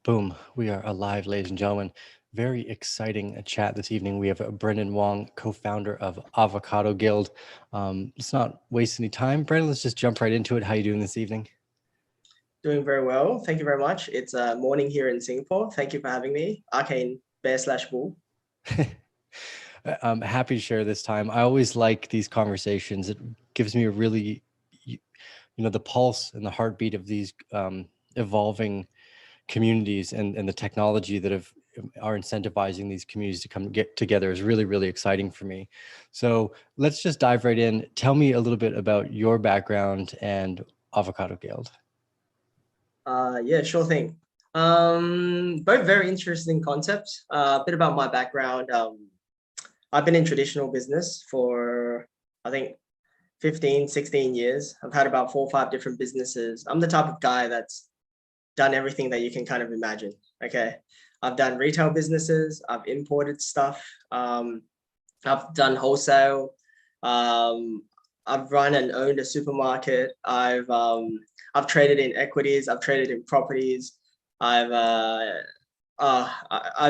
Boom, we are alive, ladies and gentlemen. Very exciting chat this evening. We have Brendan Wong, co-founder of Avocado Guild. Let's not waste any time. Brendan, let's just jump right into it. How are you doing this evening? Doing very well. Thank you very much. It's morning here in Singapore. Thank you for having me. Arcane Bear slash Bull. I'm happy to share this time. I always like these conversations. It gives me a really, the pulse and the heartbeat of these evolving communities and the technology that are incentivizing these communities to come get together is really, really exciting for me. So let's just dive right in. Tell me a little bit about your background and Avocado Guild. Yeah, sure thing. Both very interesting concepts. A bit about my background. I've been in traditional business for, I think, 15, 16 years. I've had about 4 or 5 different businesses. I'm the type of guy that's done everything that you can kind of imagine. Okay. I've done retail businesses. I've imported stuff. I've done wholesale. Um, I've run and owned a supermarket. I've traded in equities. I've traded in properties. I've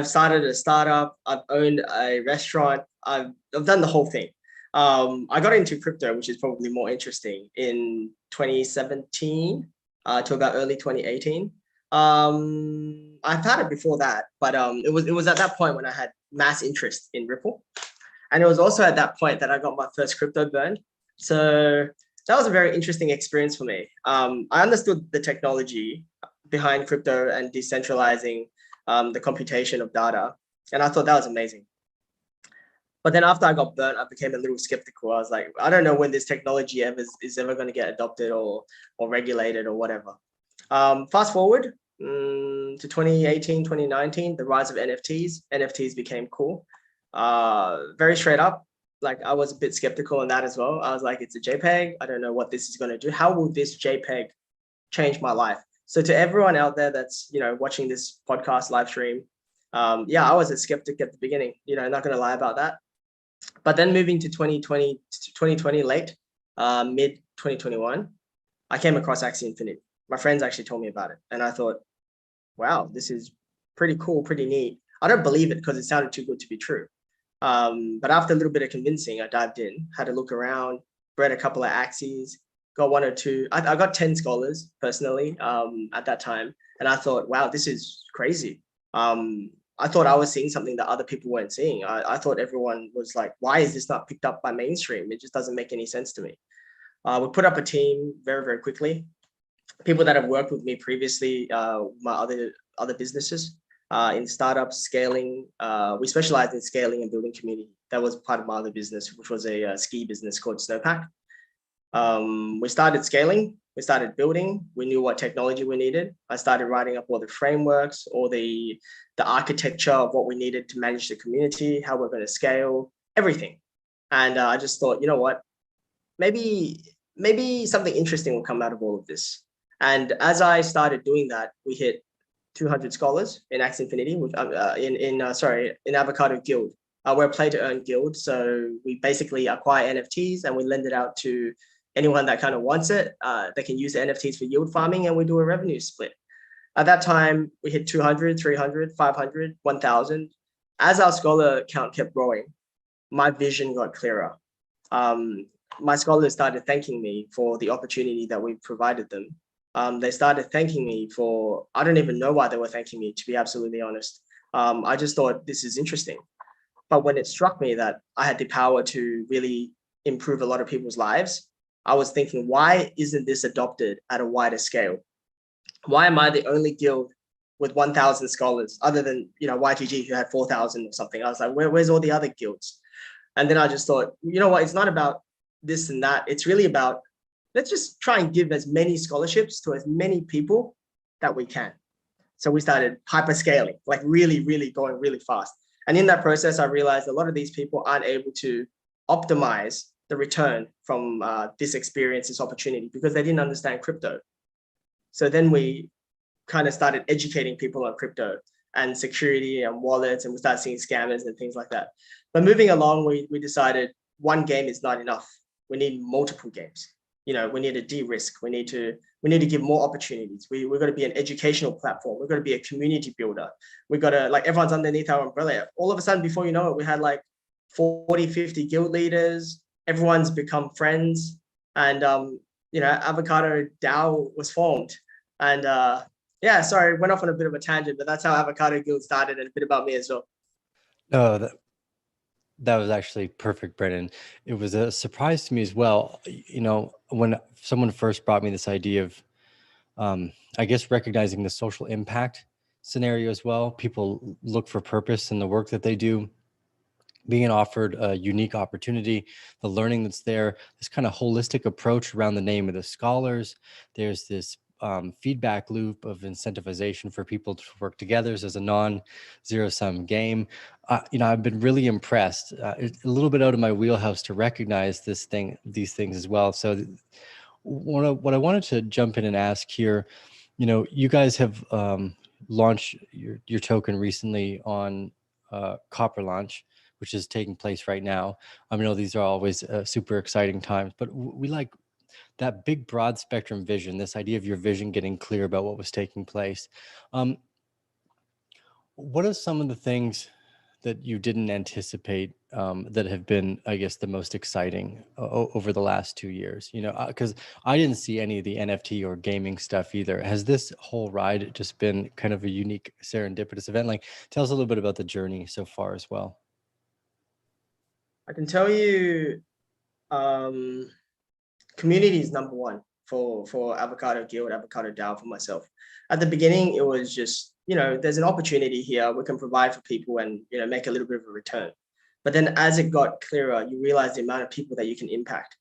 started a startup. I've owned a restaurant. I've done the whole thing. I got into crypto, which is probably more interesting, in 2017 to about early 2018. I've had it before that, but it was at that point when I had mass interest in Ripple. And it was also at that point that I got my first crypto burn. So that was a very interesting experience for me. I understood the technology behind crypto and decentralizing the computation of data. And I thought that was amazing. But then after I got burnt, I became a little skeptical. I was like, I don't know when this technology is ever going to get adopted or regulated or whatever. Fast forward to 2018, 2019, the rise of NFTs. NFTs became cool. Very straight up. Like, I was a bit skeptical on that as well. I was like, it's a JPEG. I don't know what this is going to do. How will this JPEG change my life? So to everyone out there that's, watching this podcast live stream, yeah, I was a skeptic at the beginning, not going to lie about that. But then moving to 2020 late, mid 2021, I came across Axie Infinity. My friends actually told me about it. And I thought, wow, this is pretty cool, pretty neat. I don't believe it because it sounded too good to be true. But after a little bit of convincing, I dived in, had a look around, read a couple of Axies, got one or two. I got 10 scholars personally at that time. And I thought, wow, this is crazy. I thought I was seeing something that other people weren't seeing. I thought everyone was like, why is this not picked up by mainstream? It just doesn't make any sense to me. We put up a team very, very quickly. People that have worked with me previously, my other businesses, in startups, scaling. We specialized in scaling and building community. That was part of my other business, which was a ski business called Snowpack. We started scaling, we started building, we knew what technology we needed. I started writing up all the frameworks, all the architecture of what we needed to manage the community, how we're going to scale, everything. And I just thought, you know what, maybe something interesting will come out of all of this. And as I started doing that, we hit 200 scholars in Axie Infinity, in Avocado Guild. We're a play to earn guild. So we basically acquire NFTs and we lend it out to anyone that kind of wants it. They can use the NFTs for yield farming and we do a revenue split. At that time, we hit 200, 300, 500, 1,000. As our scholar count kept growing, my vision got clearer. My scholars started thanking me for the opportunity that we provided them. They started thanking me for, I don't even know why they were thanking me, to be absolutely honest. I just thought this is interesting. But when it struck me that I had the power to really improve a lot of people's lives, I was thinking, why isn't this adopted at a wider scale? Why am I the only guild with 1,000 scholars other than, YTG, who had 4,000 or something? I was like, where's all the other guilds? And then I just thought, you know what? It's not about this and that. It's really about, let's just try and give as many scholarships to as many people that we can. So we started hyperscaling, like really, really going really fast. And in that process, I realized a lot of these people aren't able to optimize the return from this experience, this opportunity, because they didn't understand crypto. So then we kind of started educating people on crypto and security and wallets, and we started seeing scammers and things like that. But moving along, we decided one game is not enough. We need multiple games. we need to de-risk. We need to give more opportunities. We've got to be an educational platform. We've got to be a community builder. We've got to, like, everyone's underneath our umbrella. All of a sudden, before you know it, we had like 40, 50 guild leaders. Everyone's become friends. And, Avocado DAO was formed. And yeah, sorry, went off on a bit of a tangent, but that's how Avocado Guild started, and a bit about me as well. No, that was actually perfect, Brennan. It was a surprise to me as well. When someone first brought me this idea of, I guess, recognizing the social impact scenario as well. People look for purpose in the work that they do, being offered a unique opportunity, the learning that's there, this kind of holistic approach around the name of the scholars. There's this feedback loop of incentivization for people to work together as a non-zero sum game. I've been really impressed. It's a little bit out of my wheelhouse to recognize these things as well. So what I wanted to jump in and ask here, you guys have launched your token recently on Copper Launch, which is taking place right now. I know these are always super exciting times, but we like that big broad spectrum vision, this idea of your vision getting clear about what was taking place. What are some of the things that you didn't anticipate that have been, I guess, the most exciting over the last 2 years? Because I didn't see any of the NFT or gaming stuff either. Has this whole ride just been kind of a unique serendipitous event? Like, tell us a little bit about the journey so far as well. I can tell you, community is number one for Avocado Guild, Avocado DAO for myself. At the beginning, it was just, there's an opportunity here. We can provide for people and, make a little bit of a return. But then as it got clearer, you realize the amount of people that you can impact.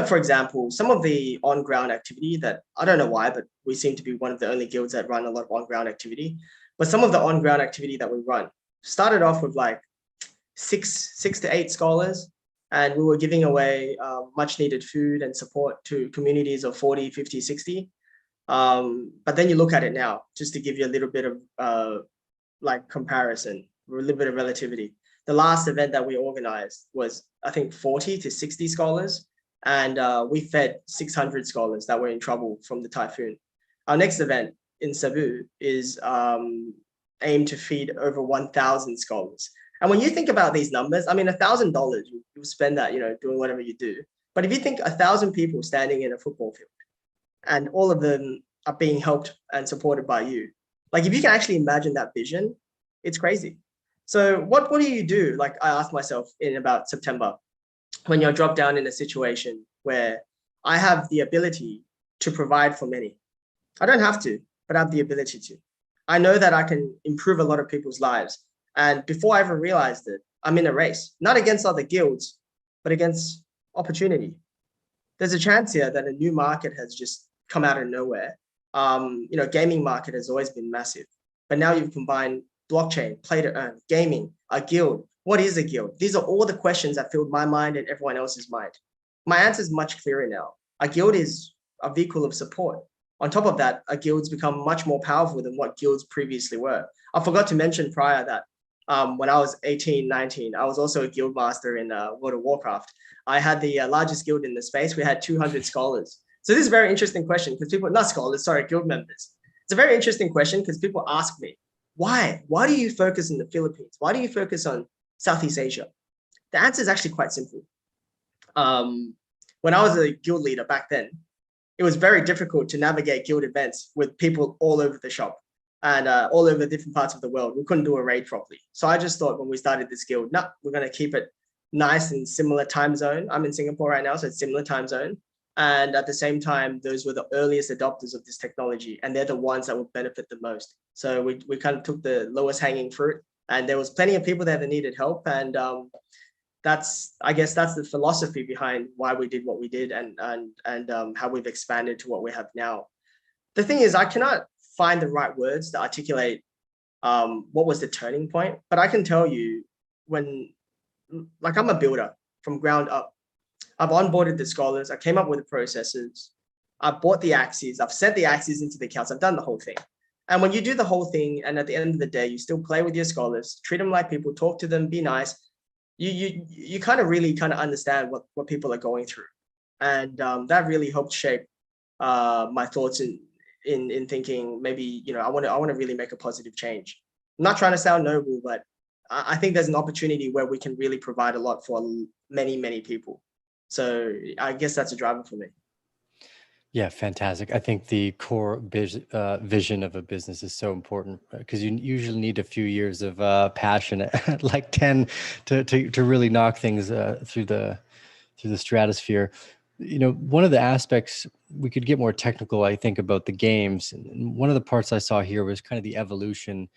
For example, some of the on-ground activity that, I don't know why, but we seem to be one of the only guilds that run a lot of on-ground activity. But some of the on-ground activity that we run started off with like six to eight scholars, and we were giving away much needed food and support to communities of 40, 50, 60. But then you look at it now, just to give you a little bit of comparison, a little bit of relativity. The last event that we organized was, I think, 40 to 60 scholars, and we fed 600 scholars that were in trouble from the typhoon. Our next event in Cebu is aimed to feed over 1,000 scholars. And when you think about these numbers, I mean, $1,000, you spend that, doing whatever you do. But if you think 1,000 people standing in a football field and all of them are being helped and supported by you, like, if you can actually imagine that vision, it's crazy. So what do you do? Like, I asked myself in about September, when you're dropped down in a situation where I have the ability to provide for many. I don't have to, but I have the ability to. I know that I can improve a lot of people's lives. And before I ever realized it, I'm in a race, not against other guilds, but against opportunity. There's a chance here that a new market has just come out of nowhere. Gaming market has always been massive, but now you've combined blockchain, play to earn, gaming, a guild. What is a guild? These are all the questions that filled my mind and everyone else's mind. My answer is much clearer now. A guild is a vehicle of support. On top of that, a guild's become much more powerful than what guilds previously were. I forgot to mention prior that when I was 18, 19, I was also a guild master in World of Warcraft. I had the largest guild in the space. We had 200 scholars. So this is a very interesting question because guild members. It's a very interesting question because people ask me, why? Why do you focus in the Philippines? Why do you focus on Southeast Asia? The answer is actually quite simple. When I was a guild leader back then, it was very difficult to navigate guild events with people all over the shop and all over different parts of the world. We couldn't do a raid properly. So I just thought when we started this guild, we're going to keep it nice and similar time zone. I'm in Singapore right now, so it's similar time zone. And at the same time, those were the earliest adopters of this technology, and they're the ones that would benefit the most. So we kind of took the lowest hanging fruit, and there was plenty of people there that needed help. And that's the philosophy behind why we did what we did and how we've expanded to what we have now. The thing is, I cannot find the right words to articulate what was the turning point, but I can tell you I'm a builder from ground up. I've onboarded the scholars. I came up with the processes. I bought the axes. I've set the axes into the accounts. I've done the whole thing. And when you do the whole thing, and at the end of the day, you still play with your scholars, treat them like people, talk to them, be nice. You kind of really understand what people are going through. and that really helped shape my thoughts in thinking maybe, you know, I want to really make a positive change. I'm not trying to sound noble, but I think there's an opportunity where we can really provide a lot for many people. So I guess that's a driver for me. Yeah, fantastic. I think the core vision of a business is so important because you usually need a few years of passion, like 10, to really knock things through the stratosphere. You know, one of the aspects we could get more technical, I think, about the games. And one of the parts I saw here was kind of the evolution.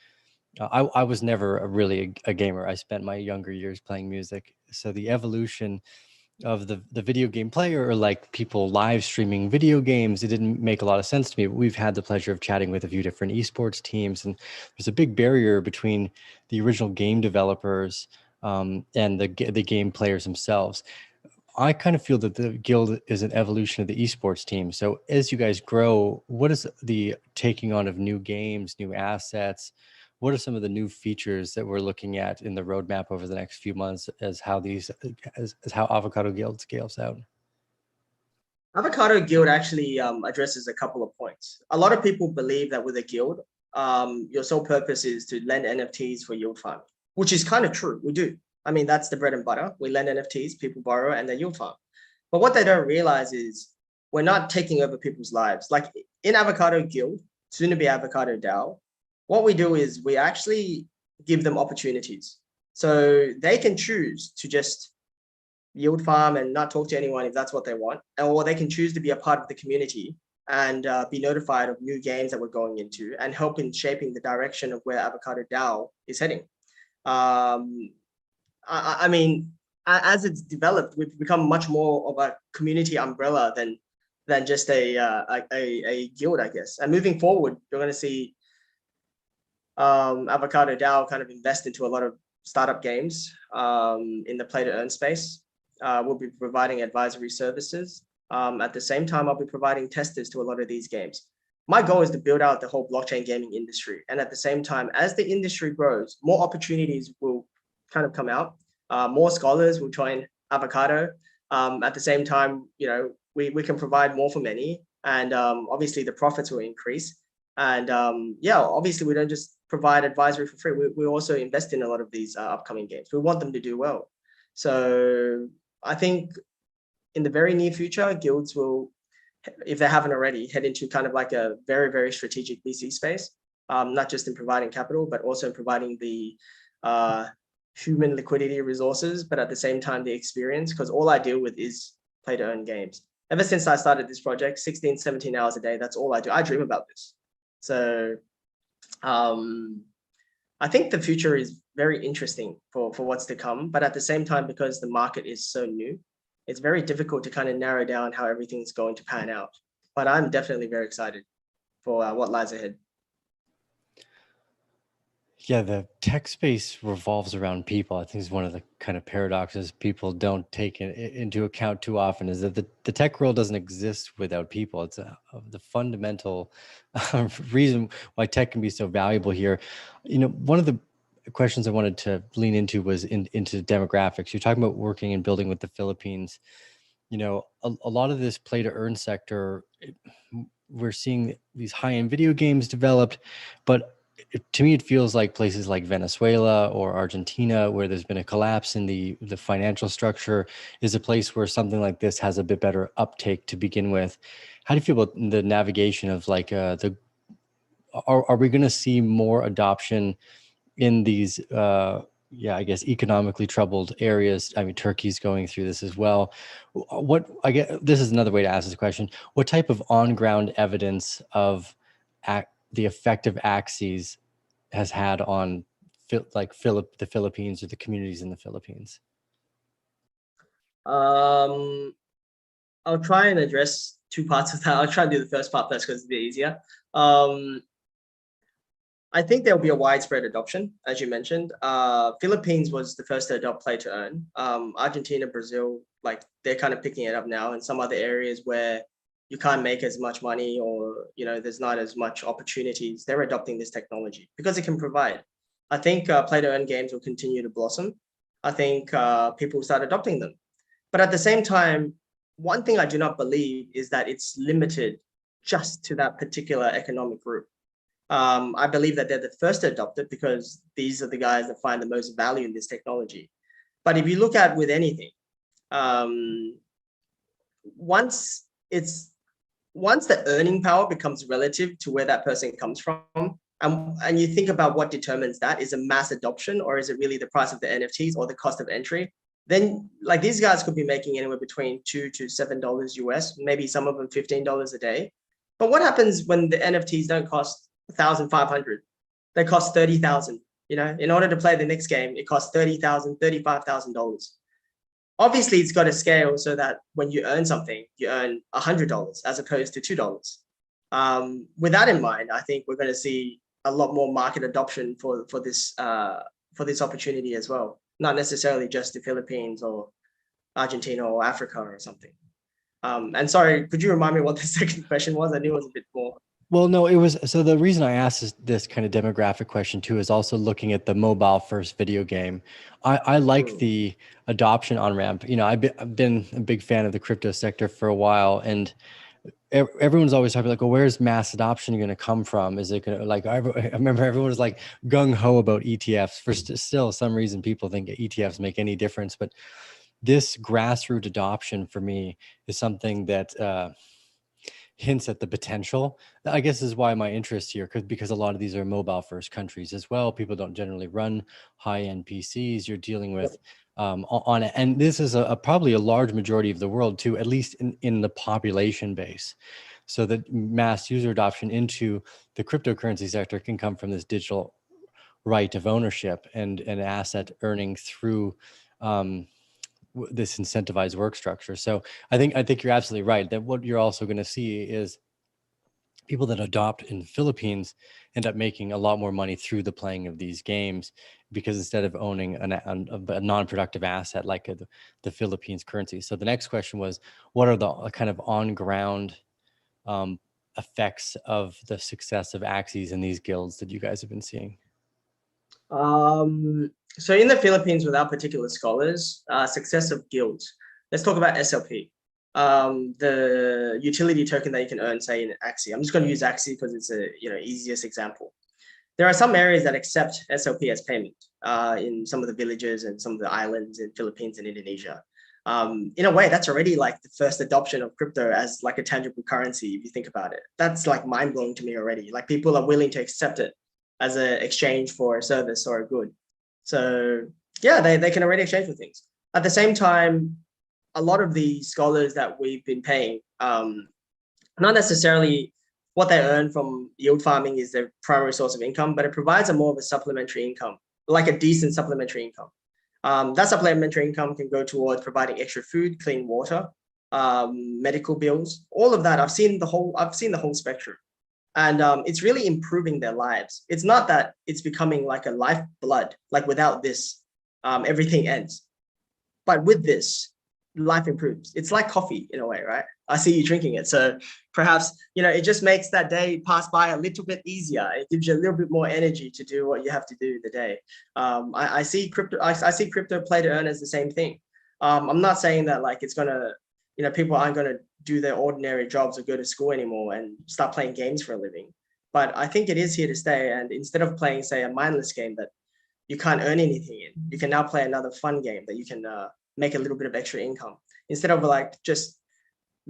I was never really a gamer. I spent my younger years playing music. So the evolution of the video game player, or like people live streaming video games, it didn't make a lot of sense to me. But we've had the pleasure of chatting with a few different esports teams, and there's a big barrier between the original game developers and the game players themselves. I kind of feel that the guild is an evolution of the esports team. So as you guys grow, what is the taking on of new games, new assets? What are some of the new features that we're looking at in the roadmap over the next few months as how as how Avocado Guild scales out? Avocado Guild actually addresses a couple of points. A lot of people believe that with a guild, your sole purpose is to lend NFTs for yield farming, which is kind of true. We do. I mean, that's the bread and butter. We lend NFTs, people borrow, and then yield farm. But what they don't realize is we're not taking over people's lives. Like in Avocado Guild, soon to be Avocado DAO, what we do is we actually give them opportunities. So they can choose to just yield farm and not talk to anyone if that's what they want, or they can choose to be a part of the community and be notified of new games that we're going into and help in shaping the direction of where Avocado DAO is heading. I mean, as it's developed, we've become much more of a community umbrella than just a guild, I guess. And moving forward, you're going to see Avocado DAO kind of invest into a lot of startup games in the play to earn space. We'll be providing advisory services. At the same time, I'll be providing testers to a lot of these games. My goal is to build out the whole blockchain gaming industry. And at the same time, as the industry grows, more opportunities will kind of come out. More scholars will join Avocado. At the same time, you know, we can provide more for many. And obviously the profits will increase. And yeah, obviously we don't just provide advisory for free. We also invest in a lot of these upcoming games. We want them to do well. So I think in the very near future, guilds will, if they haven't already, head into kind of like a very strategic VC space, not just in providing capital, but also in providing the human liquidity resources, but at the same time, the experience, because all I deal with is play to earn games. Ever since I started this project, 16, 17 hours a day, that's all I do. I dream about this. So I think the future is very interesting for what's to come, but at the same time, because the market is so new, it's very difficult to kind of narrow down how everything's going to pan out. But I'm definitely very excited for what lies ahead. Yeah, the tech space revolves around people. I think is one of the kind of paradoxes people don't take into account too often, is that the tech world doesn't exist without people. It's the fundamental reason why tech can be so valuable here. You know, one of the questions I wanted to lean into was into demographics. You're talking about working and building with the Philippines. You know, a lot of this play to earn sector, we're seeing these high-end video games developed, but to me, it feels like places like Venezuela or Argentina, where there's been a collapse in the financial structure, is a place where something like this has a bit better uptake to begin with. How do you feel about the navigation of like are we going to see more adoption in these yeah, I guess economically troubled areas? I mean, Turkey's going through this as well. What, I guess this is another way to ask this question: what type of on-ground evidence of the effective axes has had on the Philippines or the communities in the Philippines? Um, I'll try and address two parts of that. I'll try and do the first part first because it's a bit easier. I think there'll be a widespread adoption, as you mentioned. Philippines was the first to adopt play to earn. Argentina, Brazil, like they're kind of picking it up now. And some other areas where you can't make as much money, or you know, there's not as much opportunities, they're adopting this technology because it can provide. I think play to earn games will continue to blossom. I think people will start adopting them. But at the same time, one thing I do not believe is that it's limited just to that particular economic group. I believe that they're the first to adopt it because these are the guys that find the most value in this technology. But if you look at with anything, um, once the earning power becomes relative to where that person comes from, and you think about what determines that, is a mass adoption, or is it really the price of the NFTs or the cost of entry? Then like these guys could be making anywhere between $2 to $7 US, maybe some of them $15 a day. But what happens when the NFTs don't cost 1,500? They cost 30,000. You know, in order to play the next game, it costs 30,000, $35,000. Obviously, it's got to scale so that when you earn something, you earn $100 as opposed to $2. With that in mind, I think we're going to see a lot more market adoption for this opportunity as well. Not necessarily just the Philippines or Argentina or Africa or something. And sorry, could you remind me what the second question was? I knew it was a bit more. Well, no, it was, so the reason I asked this kind of demographic question too is also looking at the mobile first video game. I like the adoption on ramp. You know, I've been a big fan of the crypto sector for a while, and everyone's always talking like, well, where's mass adoption going to come from? Is it going to, like, I remember everyone was like gung ho about ETFs. For still some reason people think ETFs make any difference, but this grassroots adoption for me is something that hints at the potential. I guess is why my interest here, because a lot of these are mobile first countries as well. People don't generally run high end PCs. You're dealing with on it, and this is probably a large majority of the world too, at least in the population base. So that mass user adoption into the cryptocurrency sector can come from this digital right of ownership and an asset earning through this incentivized work structure. So I think you're absolutely right that what you're also going to see is people that adopt in the Philippines end up making a lot more money through the playing of these games, because instead of owning a non-productive asset like the Philippines currency. So the next question was, what are the kind of on-ground effects of the success of Axes and these guilds that you guys have been seeing? So in the Philippines, without particular scholars, success of guilds. Let's talk about SLP, the utility token that you can earn, say in Axie. I'm just going to use Axie because it's a easiest example. There are some areas that accept SLP as payment in some of the villages and some of the islands in Philippines and Indonesia. In a way, that's already like the first adoption of crypto as like a tangible currency. If you think about it, that's like mind blowing to me already. Like people are willing to accept it as an exchange for a service or a good. So yeah, they can already exchange for things. At the same time, a lot of the scholars that we've been paying, not necessarily what they earn from yield farming is their primary source of income, but it provides a more of a supplementary income, like a decent supplementary income. That supplementary income can go towards providing extra food, clean water, medical bills, all of that. I've seen the whole spectrum. And it's really improving their lives. It's not that it's becoming like a lifeblood, like without this, everything ends. But with this, life improves. It's like coffee in a way, right? I see you drinking it. So perhaps, it just makes that day pass by a little bit easier. It gives you a little bit more energy to do what you have to do in the day. I see crypto play to earn as the same thing. I'm not saying that like it's gonna, people aren't gonna do their ordinary jobs or go to school anymore and start playing games for a living. But I think it is here to stay. And instead of playing, say, a mindless game that you can't earn anything in, you can now play another fun game that you can make a little bit of extra income. Instead of like just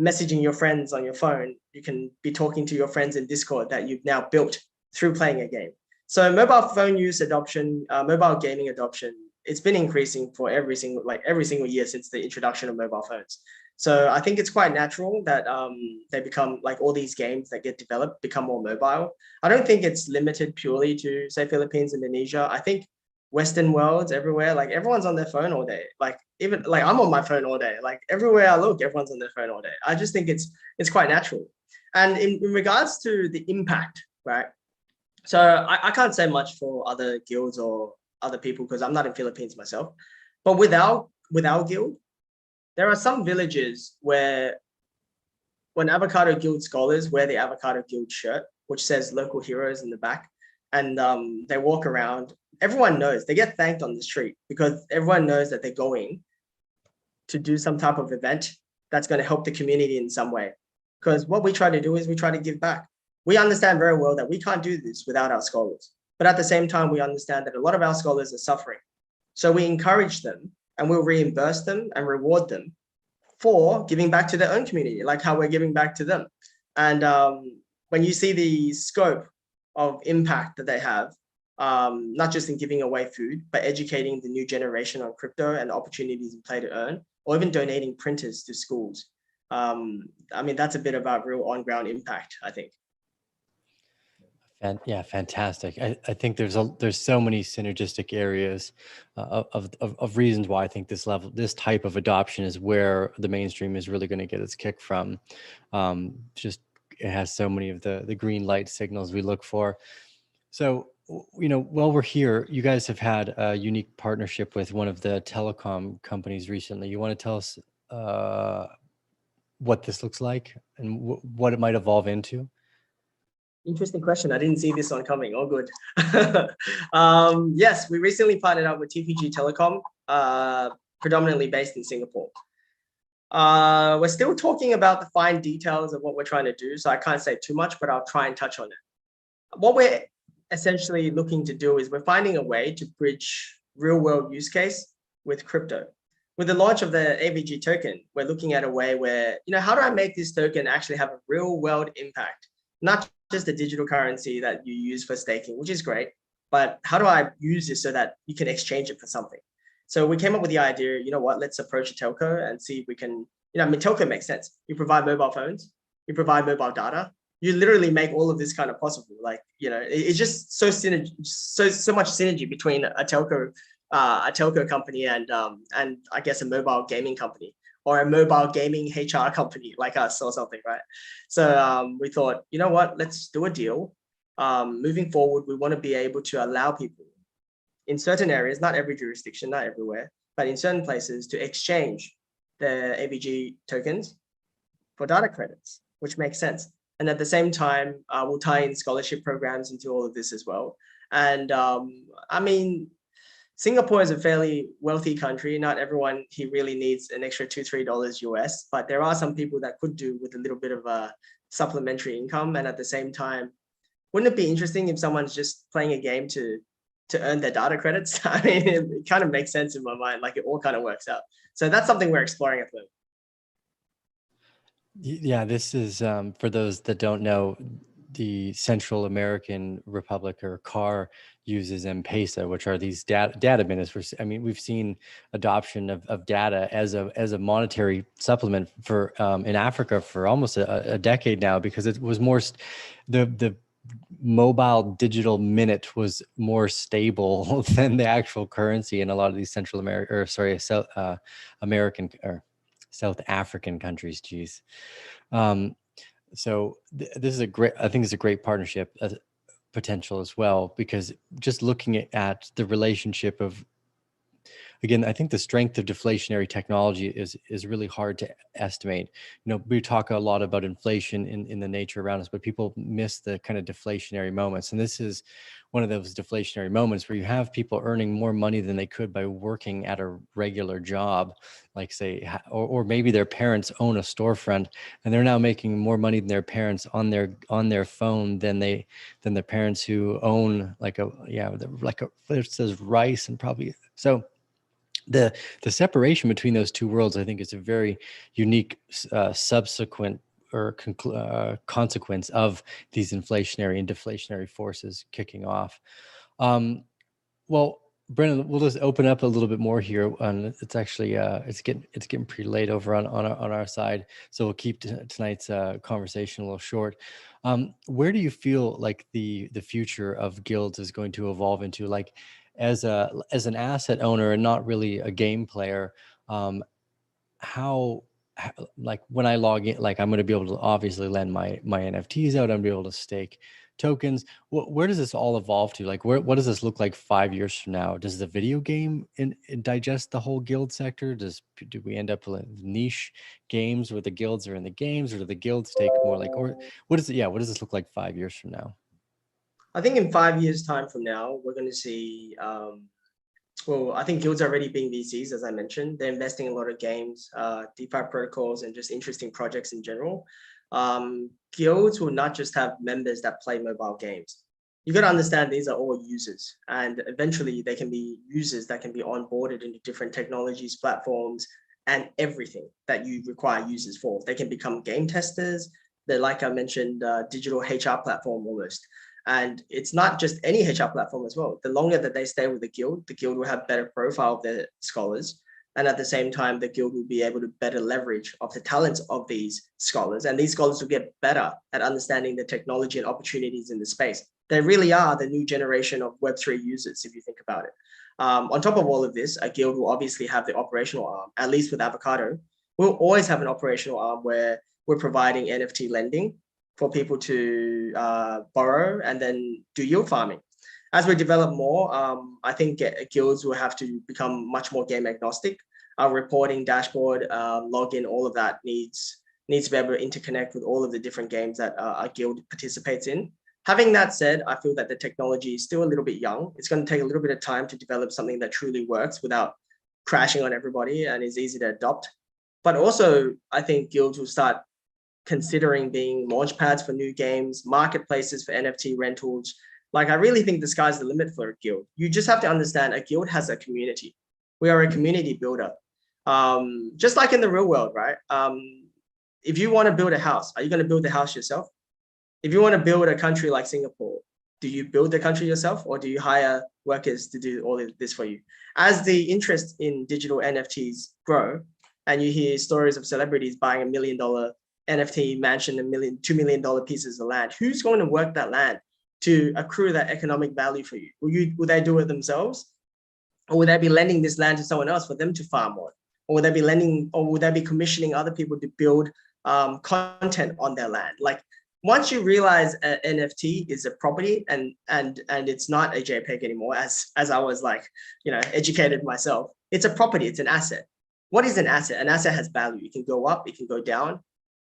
messaging your friends on your phone, you can be talking to your friends in Discord that you've now built through playing a game. So mobile phone use adoption, mobile gaming adoption, it's been increasing for every single year since the introduction of mobile phones. So I think it's quite natural that they become, like, all these games that get developed become more mobile. I don't think it's limited purely to, say, Philippines, Indonesia. I think Western worlds everywhere, like everyone's on their phone all day. Like even like I'm on my phone all day. Like everywhere I look, everyone's on their phone all day. I just think it's quite natural. And in regards to the impact, right? So I can't say much for other guilds or other people because I'm not in Philippines myself. But with our guild, there are some villages where when Avocado Guild scholars wear the Avocado Guild shirt, which says local heroes in the back, and they walk around, everyone knows, they get thanked on the street because everyone knows that they're going to do some type of event that's going to help the community in some way. Because what we try to do is we try to give back. We understand very well that we can't do this without our scholars. But at the same time, we understand that a lot of our scholars are suffering. So we encourage them and we'll reimburse them and reward them for giving back to their own community, like how we're giving back to them. And when you see the scope of impact that they have, not just in giving away food, but educating the new generation on crypto and opportunities in play to earn, or even donating printers to schools. I mean, that's a bit about real on-ground impact, I think. And yeah, fantastic. I think there's so many synergistic areas of reasons why I think this type of adoption is where the mainstream is really going to get its kick from. Just it has so many of the green light signals we look for. So, while we're here, you guys have had a unique partnership with one of the telecom companies recently. You want to tell us what this looks like and what it might evolve into? Interesting question. I didn't see this one coming. All good. Yes, we recently partnered up with TPG Telecom, predominantly based in Singapore. We're still talking about the fine details of what we're trying to do, so I can't say too much, but I'll try and touch on it. What we're essentially looking to do is we're finding a way to bridge real world use case with crypto. With the launch of the AVo G token, we're looking at a way where, how do I make this token actually have a real world impact? Not just a digital currency that you use for staking, which is great, but how do I use this so that you can exchange it for something? So we came up with the idea, let's approach a telco and see if we can, telco makes sense. You provide mobile phones, you provide mobile data, you literally make all of this kind of possible. Like, it's just so much synergy between a telco company and I guess a mobile gaming company or a mobile gaming HR company like us or something, right? So we thought, let's do a deal. Moving forward, we want to be able to allow people in certain areas, not every jurisdiction, not everywhere, but in certain places to exchange their AVo G tokens for data credits, which makes sense. And at the same time, we'll tie in scholarship programs into all of this as well. And I mean, Singapore is a fairly wealthy country. Not everyone here really needs an extra $2-3 US, but there are some people that could do with a little bit of a supplementary income. And at the same time, wouldn't it be interesting if someone's just playing a game to earn their data credits? I mean, it kind of makes sense in my mind, like it all kind of works out. So that's something we're exploring at the moment. Yeah, this is for those that don't know, the Central American Republic or CAR uses M-Pesa, which are these data minutes. I mean, we've seen adoption of data as a monetary supplement for in Africa for almost a decade now, because it was more the mobile digital minute was more stable than the actual currency in a lot of these Central America, or sorry, South American or South African countries. Geez. So this is I think it's a great partnership potential as well, because just looking at the relationship of, again, I think the strength of deflationary technology is really hard to estimate. We talk a lot about inflation in the nature around us, but people miss the kind of deflationary moments. And this is one of those deflationary moments where you have people earning more money than they could by working at a regular job, like say, or maybe their parents own a storefront and they're now making more money than their parents on their phone than their parents who own it says rice and probably so. The separation between those two worlds, I think, is a very unique subsequent or consequence of these inflationary and deflationary forces kicking off. Well, Brendan, we'll just open up a little bit more here. It's actually it's getting pretty late over on our side, so we'll keep tonight's conversation a little short. Where do you feel like the future of guilds is going to evolve into? Like, as an asset owner and not really a game player, how like when I log in, like I'm going to be able to obviously lend my NFTs out. I'm going to be able to stake tokens. Where does this all evolve to? Like, what does this look like 5 years from now? Does the video game digest the whole guild sector? Do we end up with niche games where the guilds are in the games, or do the guilds take more like, or what is it? Yeah, what does this look like 5 years from now? I think in 5 years' time from now, we're going to see Well, I think guilds are already being VCs, as I mentioned. They're investing in a lot of games, DeFi protocols, and just interesting projects in general. Guilds will not just have members that play mobile games. You got to understand these are all users, and eventually they can be users that can be onboarded into different technologies, platforms, and everything that you require users for. They can become game testers. They're, like I mentioned, digital HR platform almost. And it's not just any HR platform as well. The longer that they stay with the guild will have better profile of their scholars. And at the same time, the guild will be able to better leverage of the talents of these scholars. And these scholars will get better at understanding the technology and opportunities in the space. They really are the new generation of Web3 users, if you think about it. On top of all of this, a guild will obviously have the operational arm, at least with Avocado. We'll always have an operational arm where we're providing NFT lending for people to borrow and then do yield farming. As we develop more, I think guilds will have to become much more game agnostic. Our reporting dashboard, login, all of that needs to be able to interconnect with all of the different games that a guild participates in. Having that said, I feel that the technology is still a little bit young. It's going to take a little bit of time to develop something that truly works without crashing on everybody and is easy to adopt. But also, I think guilds will start considering being launch pads for new games, marketplaces for NFT rentals. Like, I really think the sky's the limit for a guild. You just have to understand a guild has a community. We are a community builder. Just like in the real world, right? If you want to build a house, are you going to build the house yourself? If you want to build a country like Singapore, do you build the country yourself or do you hire workers to do all of this for you? As the interest in digital NFTs grow and you hear stories of celebrities buying $1 million NFT mansion, $2 million pieces of land, who's going to work that land to accrue that economic value for you? Will they do it themselves? Or will they be lending this land to someone else for them to farm on? Or will they be lending, or will they be commissioning other people to build content on their land? Like, once you realize an NFT is a property and it's not a JPEG anymore, as I was like, educated myself, it's a property, it's an asset. What is an asset? An asset has value. It can go up, it can go down.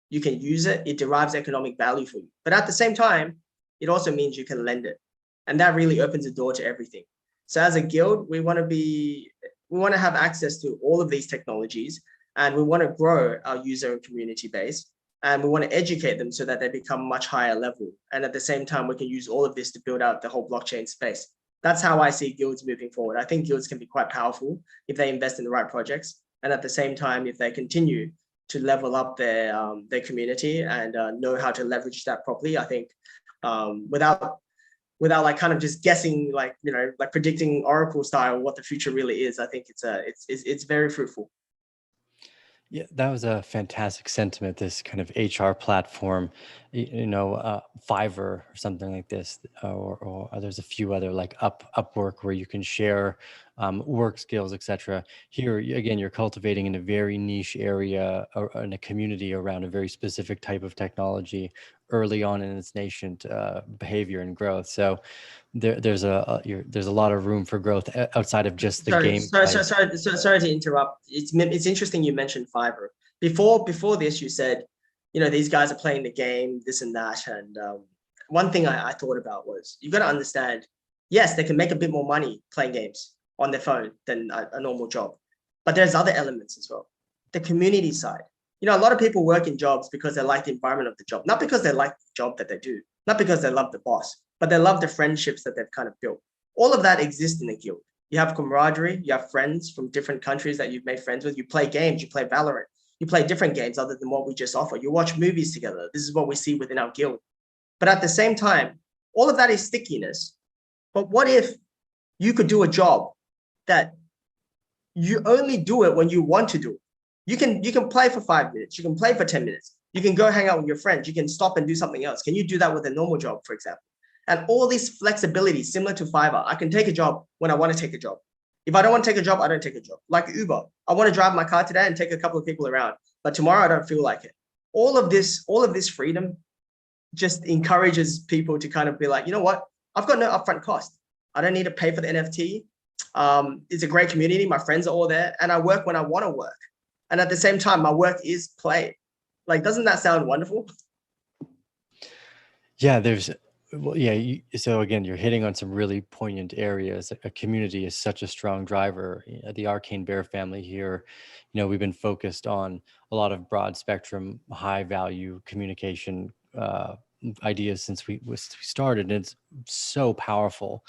You can use it, it derives economic value for you. But at the same time, it also means you can lend it. And that really opens the door to everything. So as a guild, we want to have access to all of these technologies, and we want to grow our user and community base. And we want to educate them so that they become much higher level. And at the same time, we can use all of this to build out the whole blockchain space. That's how I see guilds moving forward. I think guilds can be quite powerful if they invest in the right projects. And at the same time, if they continue to level up their community and know how to leverage that properly, I think without like kind of just guessing, like predicting Oracle style what the future really is, I think it's very fruitful. Yeah, that was a fantastic sentiment. This kind of HR platform, Fiverr or something like this, or there's a few other like Upwork where you can share work skills, etc. Here again, you're cultivating in a very niche area or in a community around a very specific type of technology early on in its nascent behavior and growth. So there's a lot of room for growth outside of just the game. Sorry to interrupt. It's interesting you mentioned Fiverr. Before this, you said, these guys are playing the game, this and that. And one thing I thought about was, you got to understand, yes, they can make a bit more money playing games on their phone than a normal job. But there's other elements as well. The community side. A lot of people work in jobs because they like the environment of the job, not because they like the job that they do, not because they love the boss, but they love the friendships that they've kind of built. All of that exists in a guild. You have camaraderie, you have friends from different countries that you've made friends with. You play games, you play Valorant, you play different games other than what we just offer. You watch movies together. This is what we see within our guild. But at the same time, all of that is stickiness. But what if you could do a job that you only do it when you want to do it? You can play for 5 minutes. You can play for 10 minutes. You can go hang out with your friends. You can stop and do something else. Can you do that with a normal job, for example? And all this flexibility, similar to Fiverr, I can take a job when I want to take a job. If I don't want to take a job, I don't take a job. Like Uber, I want to drive my car today and take a couple of people around, but tomorrow I don't feel like it. All of this freedom just encourages people to kind of be like, you know what? I've got no upfront cost. I don't need to pay for the NFT. It's a great community. My friends are all there, and I work when I want to work. And at the same time, my work is play. Like, doesn't that sound wonderful? Yeah, there's Well, yeah. So again, you're hitting on some really poignant areas. A community is such a strong driver. The Arcane Bear family here, we've been focused on a lot of broad spectrum, high value communication ideas since we started. And it's so powerful.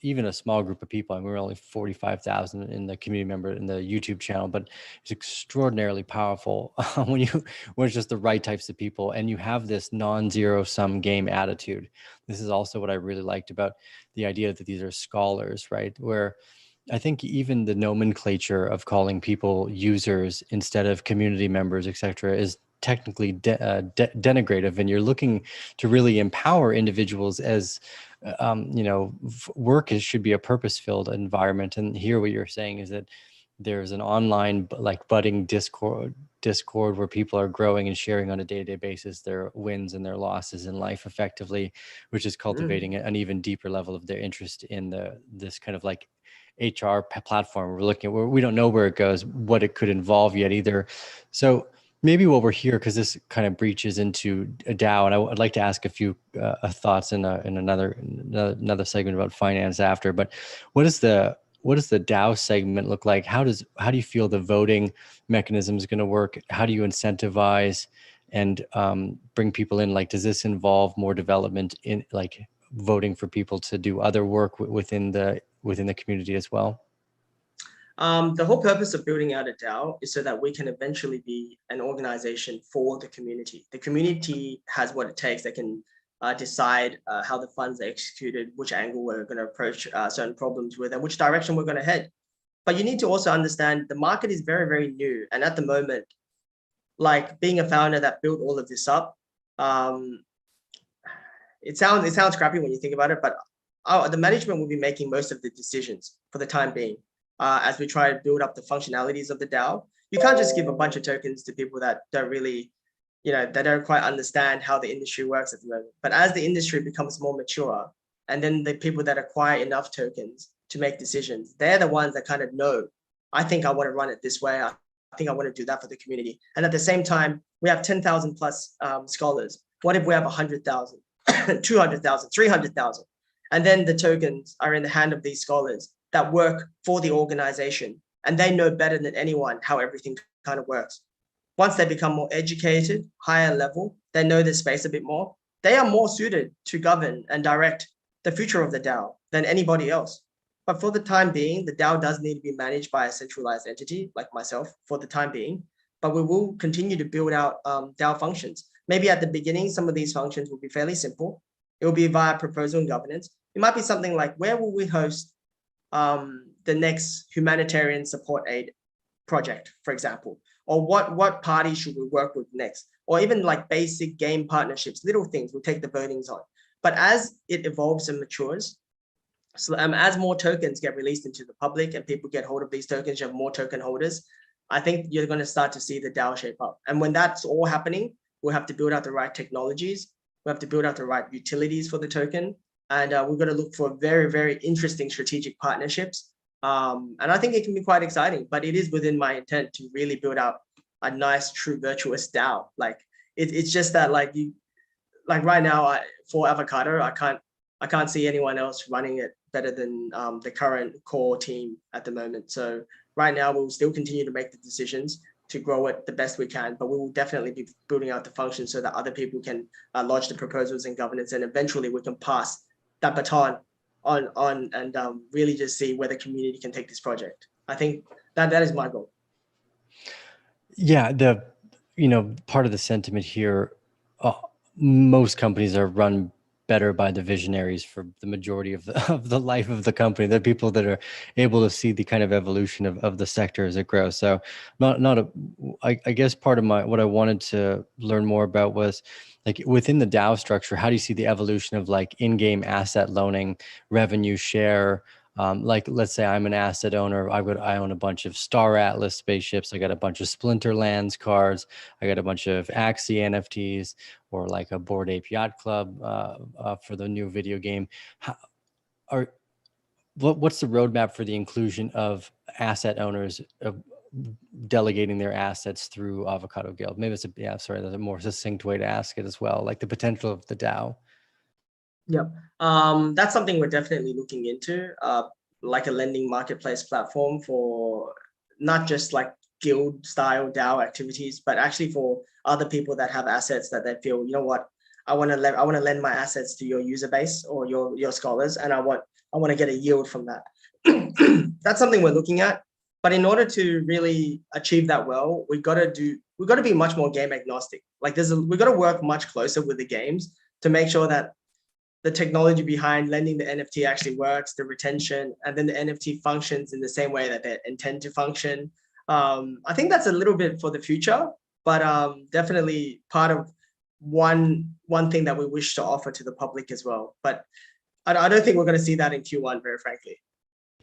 Even a small group of people, and we're only 45,000 in the community member in the YouTube channel, but it's extraordinarily powerful when it's just the right types of people, and you have this non-zero sum game attitude. This is also what I really liked about the idea that these are scholars, right? Where I think even the nomenclature of calling people users instead of community members, et cetera, is technically denigrative, and you're looking to really empower individuals as work should be a purpose-filled environment. And here what you're saying is that there's an online like budding discord where people are growing and sharing on a day-to-day basis their wins and their losses in life effectively, which is Mm. cultivating an even deeper level of their interest in this kind of like HR platform we're looking at, where we don't know where it goes, what it could involve yet either. So maybe while we're here, because this kind of breaches into a DAO, and I'd like to ask a few thoughts in another segment about finance after. But what does the DAO segment look like? How do you feel the voting mechanism is going to work? How do you incentivize and bring people in? Like, does this involve more development in like voting for people to do other work within the community as well? The whole purpose of building out a DAO is so that we can eventually be an organization for the community. The community has what it takes. They can decide how the funds are executed, which angle we're going to approach certain problems with, and which direction we're going to head. But you need to also understand the market is very, very new. And at the moment, like being a founder that built all of this up, um, it sounds crappy when you think about it, but the management will be making most of the decisions for the time being as we try to build up the functionalities of the DAO. You can't just give a bunch of tokens to people that don't really, they don't quite understand how the industry works at the moment. But as the industry becomes more mature, and then the people that acquire enough tokens to make decisions, they're the ones that kind of know, I think I want to run it this way. I think I want to do that for the community. And at the same time, we have 10,000 plus scholars. What if we have 100,000? 200,000, 300,000. And then the tokens are in the hand of these scholars that work for the organization. And they know better than anyone how everything kind of works. Once they become more educated, higher level, they know the space a bit more. They are more suited to govern and direct the future of the DAO than anybody else. But for the time being, the DAO does need to be managed by a centralized entity like myself for the time being. But we will continue to build out DAO functions. Maybe at the beginning, some of these functions will be fairly simple. It will be via proposal and governance. It might be something like, where will we host the next humanitarian support aid project, for example? Or what party should we work with next? Or even like basic game partnerships, little things we'll take the votings on. But as it evolves and matures, so as more tokens get released into the public and people get hold of these tokens, you have more token holders. I think you're going to start to see the DAO shape up. And when that's all happening, we'll have to build out the right technologies. We have to build out the right utilities for the token. And we're going to look for very, very interesting strategic partnerships. And I think it can be quite exciting, but it is within my intent to really build out a nice, true, virtuous DAO. Like it's just that like right now for Avocado, I can't see anyone else running it better than the current core team at the moment. So right now we'll still continue to make the decisions to grow it the best we can, but we will definitely be building out the function so that other people can lodge the proposals and governance, and eventually we can pass that baton on and really just see where the community can take this project. I think that is my goal. Yeah, part of the sentiment here, uh, most companies are run better by the visionaries for the majority of the of the life of the company. The people that are able to see the kind of evolution of the sector as it grows. So I guess part of what I wanted to learn more about was like within the DAO structure, how do you see the evolution of like in-game asset loaning, revenue share? Like, let's say I'm an asset owner. I own a bunch of Star Atlas spaceships. I got a bunch of Splinterlands cards. I got a bunch of Axie NFTs, or like a Bored Ape Yacht Club for the new video game. How, are what's the roadmap for the inclusion of asset owners delegating their assets through Avocado Guild? Maybe that's a more succinct way to ask it as well. Like the potential of the DAO. Yep. That's something we're definitely looking into, like a lending marketplace platform for not just like guild style DAO activities, but actually for other people that have assets that they feel, you know what, I want to lend my assets to your user base or your scholars, and I want to get a yield from that. That's something we're looking at. But in order to really achieve that well, we've got to be much more game agnostic. Like we've got to work much closer with the games to make sure that the technology behind lending the NFT actually works, the retention, and then the NFT functions in the same way that they intend to function. I think that's a little bit for the future, but definitely part of one thing that we wish to offer to the public as well. But I don't think we're going to see that in Q1, very frankly.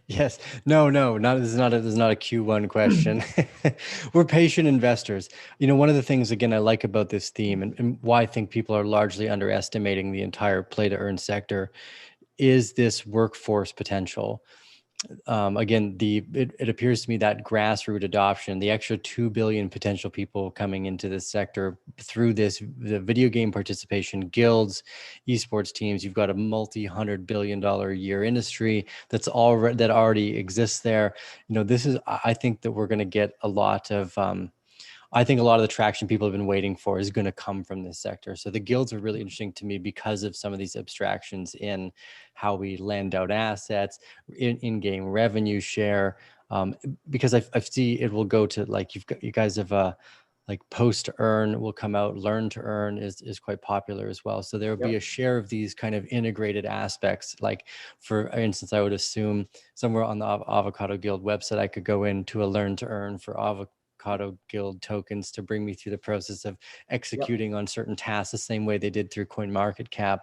Yes. No, no, not this is not a Q1 question. We're patient investors. You know, one of the things again I like about this theme and why I think people are largely underestimating the entire play to earn sector is this workforce potential. Again, it appears to me that grassroots adoption, the extra 2 billion potential people coming into this sector through the video game participation, guilds, esports teams, you've got a multi-$100 billion a year industry that already exists there. You know, I think that we're going to get a lot of, I think a lot of the traction people have been waiting for is going to come from this sector. So the guilds are really interesting to me because of some of these abstractions in how we lend out assets, in-game revenue share. Because I see it will go to like you guys have like post to earn will come out, learn to earn is quite popular as well. So there will be Yep. a share of these kind of integrated aspects. Like for instance, I would assume somewhere on the Avocado Guild website, I could go into a learn to earn for Avocado Guild tokens to bring me through the process of Yep. executing on certain tasks the same way they did through CoinMarketCap.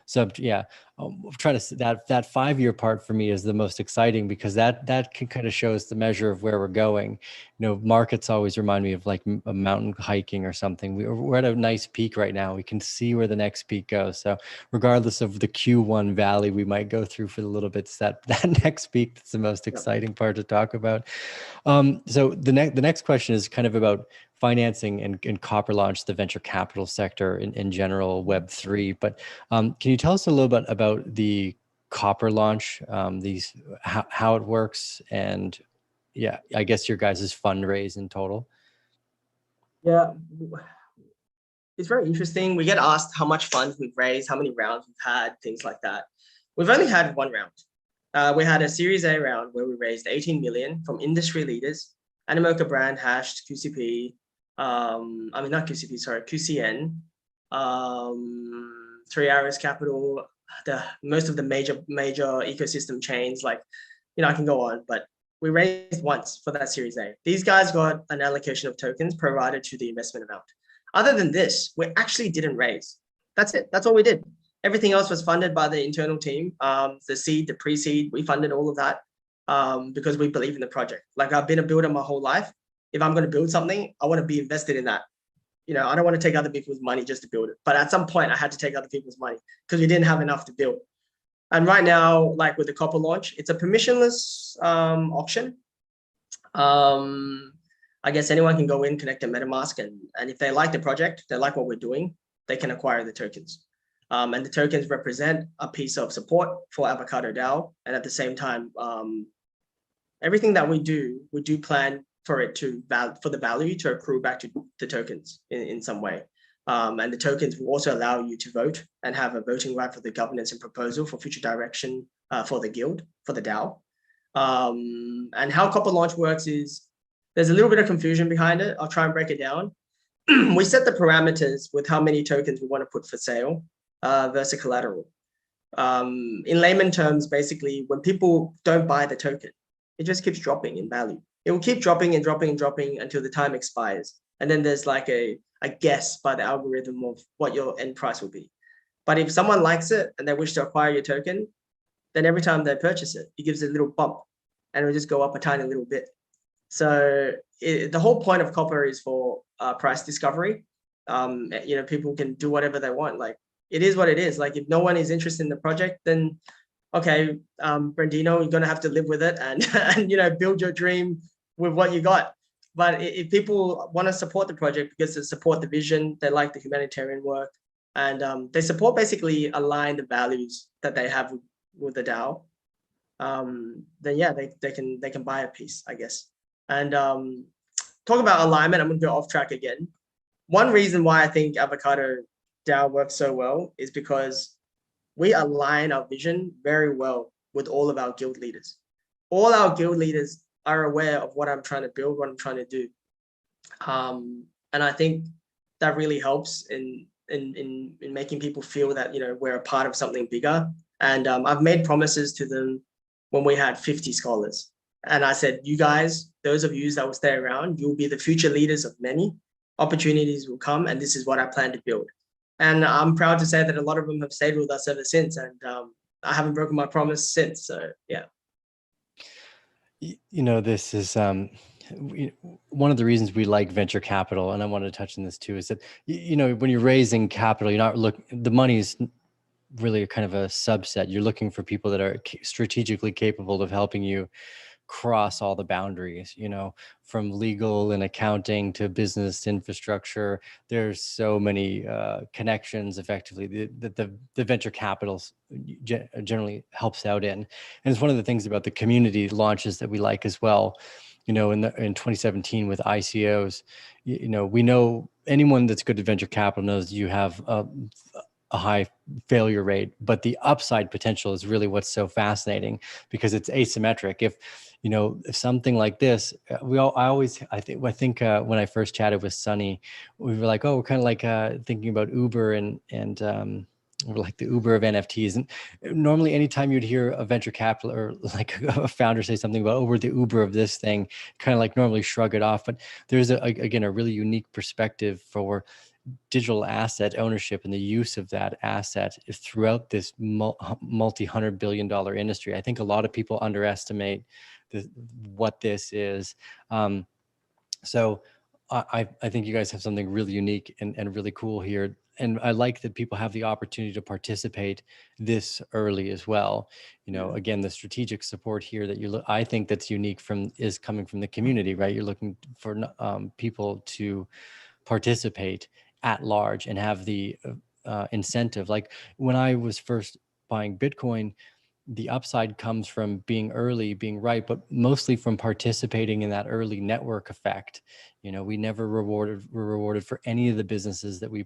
So yeah, I'm trying to that 5 year part for me is the most exciting because that can kind of show us the measure of where we're going. You know, markets always remind me of like a mountain hiking or something. We're at a nice peak right now. We can see where the next peak goes. So regardless of the Q1 valley we might go through for a little bit, that next peak that's the most Yep. exciting part to talk about. So the next question is kind of about financing and Copper Launch, the venture capital sector in general, Web3. But can you tell us a little bit about the Copper Launch, how it works, and yeah, I guess your guys' fundraise in total? Yeah. It's very interesting. We get asked how much funds we've raised, how many rounds we've had, things like that. We've only had one round. We had a Series A round where we raised 18 million from industry leaders, Animoca brand, hashed QCP, I mean, not QCP, sorry, QCN, Three Arrows Capital, most of the major ecosystem chains, like, you know, I can go on, but we raised once for that Series A. These guys got an allocation of tokens provided to the investment amount. Other than this, we actually didn't raise. That's it. That's all we did. Everything else was funded by the internal team. The seed, the pre-seed, we funded all of that because we believe in the project. Like I've been a builder my whole life. If I'm going to build something, I want to be invested in that. You know, I don't want to take other people's money just to build it. But at some point, I had to take other people's money because we didn't have enough to build. And right now, like with the Copper launch, it's a permissionless auction. Um, I guess anyone can go in, connect a MetaMask, and if they like the project, they like what we're doing, they can acquire the tokens. And the tokens represent a piece of support for Avocado DAO. And at the same time, everything that we do plan for it for the value to accrue back to the tokens in some way. And the tokens will also allow you to vote and have a voting right for the governance and proposal for future direction for the guild, for the DAO. And how Copper Launch works is there's a little bit of confusion behind it. I'll try and break it down. We set the parameters with how many tokens we want to put for sale versus collateral. In layman terms, basically, when people don't buy the token, it just keeps dropping in value. It will keep dropping and dropping and dropping until the time expires. And then there's like a guess by the algorithm of what your end price will be. But if someone likes it and they wish to acquire your token, then every time they purchase it, it gives it a little bump and it'll just go up a tiny little bit. So the whole point of Copper is for price discovery. You know, people can do whatever they want. Like it is what it is. Like if no one is interested in the project, then okay, Brandino, you're gonna have to live with it and and you know build your dream with what you got. But if people want to support the project because they support the vision, they like the humanitarian work, and they support basically align the values that they have with the DAO. Then yeah, they can buy a piece, I guess. And talk about alignment. I'm gonna go off track again. One reason why I think Avocado DAO works so well is because we align our vision very well with all of our guild leaders. All our guild leaders are aware of what I'm trying to build, what I'm trying to do. And I think that really helps in making people feel that, you know, we're a part of something bigger. And I've made promises to them when we had 50 scholars. And I said, you guys, those of you that will stay around, you'll be the future leaders of many. Opportunities will come, and this is what I plan to build. And I'm proud to say that a lot of them have stayed with us ever since. And I haven't broken my promise since. So, yeah. You know, this is one of the reasons we like venture capital, and I want to touch on this too, is that, you know, when you're raising capital, you're not looking, the money is really kind of a subset. You're looking for people that are strategically capable of helping you cross all the boundaries, you know, from legal and accounting to business infrastructure. There's so many connections effectively that the venture capital generally helps out in. And it's one of the things about the community launches that we like as well. You know, in 2017 with ICOs, you know, we know anyone that's good at venture capital knows you have a high failure rate, but the upside potential is really what's so fascinating because it's asymmetric. If, you know, if something like this, I think when I first chatted with Sunny, we were like, oh, we're kind of like thinking about Uber and we're like the Uber of NFTs. And normally anytime you'd hear a venture capital or like a founder say something about, oh, we're the Uber of this thing, kind of like normally shrug it off. But there's again, a really unique perspective for digital asset ownership and the use of that asset throughout this multi-$100 billion industry. I think a lot of people underestimate what this is. So I think you guys have something really unique and really cool here. And I like that people have the opportunity to participate this early as well. You know, again, the strategic support here that I think that's unique is coming from the community, right? You're looking for people to participate at large and have the incentive. Like when I was first buying Bitcoin, the upside comes from being early, being right, but mostly from participating in that early network effect. You know, we never were rewarded for any of the businesses that we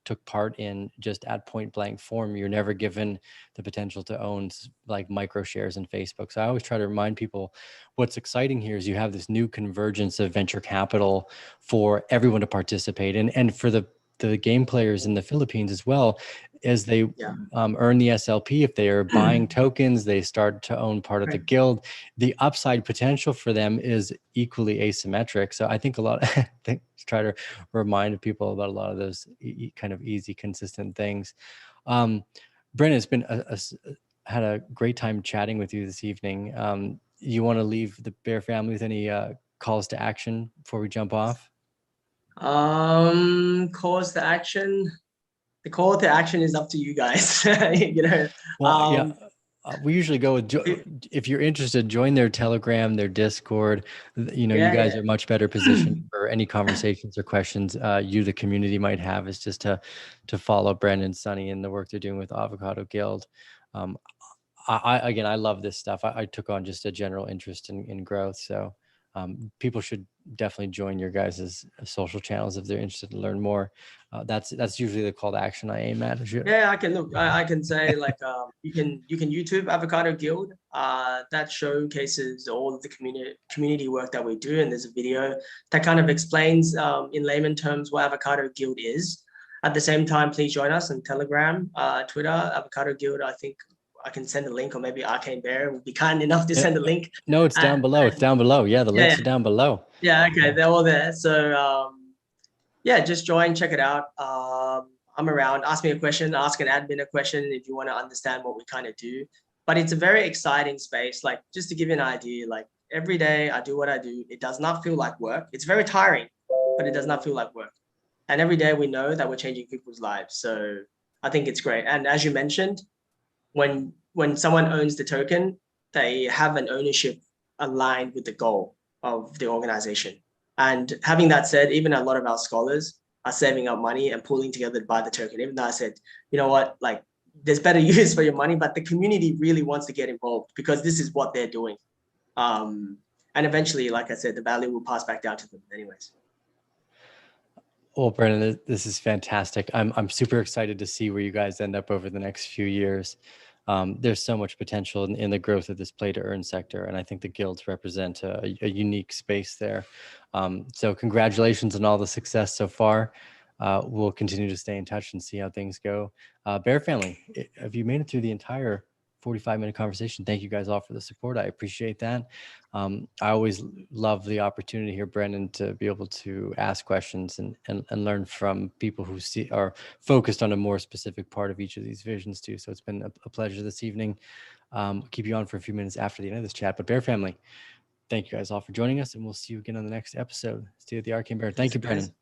took part in just at point blank form. You're never given the potential to own like micro shares in Facebook. So I always try to remind people what's exciting here is you have this new convergence of venture capital for everyone to participate in, and for the game players in the Philippines as well, as they earn the SLP. If they are buying tokens, they start to own part of the guild. The upside potential for them is equally asymmetric. So I think try to remind people about a lot of those kind of easy, consistent things. Brennan, it's been had a great time chatting with you this evening. You want to leave the Bear family with any calls to action before we jump off? Calls to action. The call to action is up to you guys. You know. Well, we usually go with if you're interested, join their Telegram, their Discord. You know, you guys are much better positioned for any conversations or questions the community might have. Is just to follow Brendan, Sunny, and the work they're doing with Avocado Guild. I love this stuff. I took on just a general interest in growth. So people should definitely join your guys' social channels if they're interested to learn more. That's usually the call to action I aim at. Yeah, I can look. I can say like you can YouTube Avocado Guild. That showcases all of the community work that we do, and there's a video that kind of explains in layman terms what Avocado Guild is. At the same time, please join us on Telegram, Twitter, Avocado Guild. I think I can send a link, or maybe Arcane Bear will be kind enough to send a link. No, it's down below. It's down below. Yeah, the links are down below. Yeah, okay, they're all there. So yeah, just join, check it out. I'm around. Ask me a question, ask an admin a question if you want to understand what we kind of do. But it's a very exciting space. Like, just to give you an idea, like every day I do what I do. It does not feel like work. It's very tiring, but it does not feel like work. And every day we know that we're changing people's lives. So I think it's great. And as you mentioned, when someone owns the token, they have an ownership aligned with the goal of the organization. And having that said, even a lot of our scholars, are saving up money and pooling together to buy the token. Even though I said, you know what, like there's better use for your money, but the community really wants to get involved because this is what they're doing. And eventually, like I said, the value will pass back down to them anyways. Well, Brennan, this is fantastic. I'm super excited to see where you guys end up over the next few years. There's so much potential in the growth of this play to earn sector, and I think the guilds represent a unique space there. So congratulations on all the success so far. We'll continue to stay in touch and see how things go. Bear family, have you made it through the entire 45-minute conversation? Thank you guys all for the support. I appreciate that. I always love the opportunity here, Brendan, to be able to ask questions and learn from people who are focused on a more specific part of each of these visions too. So it's been a pleasure this evening. I'll keep you on for a few minutes after the end of this chat, but Bear family, thank you guys all for joining us, and we'll see you again on the next episode. See you at the Arcane Bear. Thank you, Brendan.